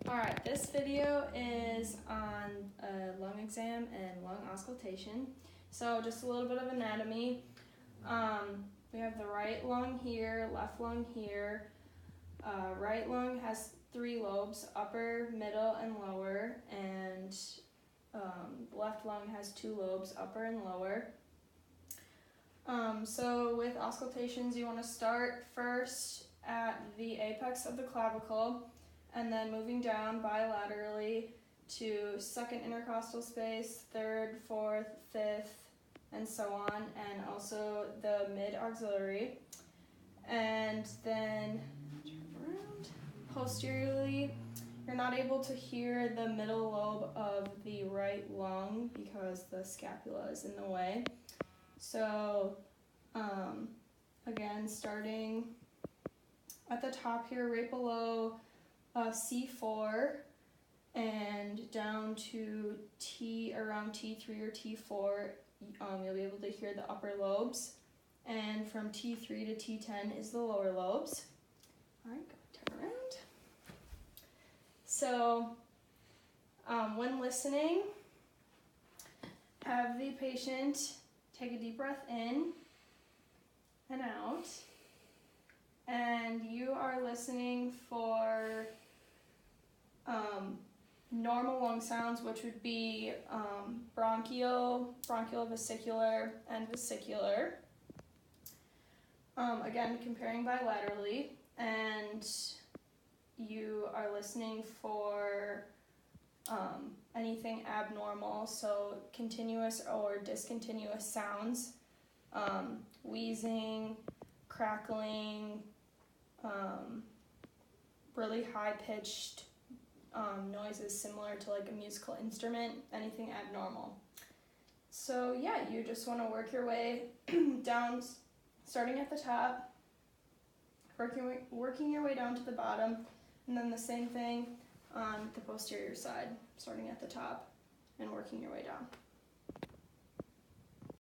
Alright, this video is on a lung exam and lung auscultation. So just a little bit of anatomy. We have the right lung here, left lung here. Right lung has 3 lobes, upper, middle, and lower, and left lung has 2 lobes, upper and lower. So with auscultations, you want to start first at the apex of the clavicle, and then moving down bilaterally to second intercostal space, third, fourth, fifth, and so on, and also the mid-axillary. And then turn around. Posteriorly, you're not able to hear the middle lobe of the right lung because the scapula is in the way. So, again, starting at the top here, right below C4 and down to around T3 or T4, you'll be able to hear the upper lobes, and from T3 to T10 is the lower lobes. All right, turn around. So when listening, have the patient take a deep breath in and out, and you are listening for normal lung sounds, which would be bronchial, vesicular, and vesicular. Again, comparing bilaterally, and you are listening for anything abnormal, so continuous or discontinuous sounds, wheezing, crackling, really high-pitched noises similar to like a musical instrument, anything abnormal. So yeah, you just want to work your way down, starting at the top, working your way down to the bottom, and then the same thing on the posterior side, starting at the top and working your way down.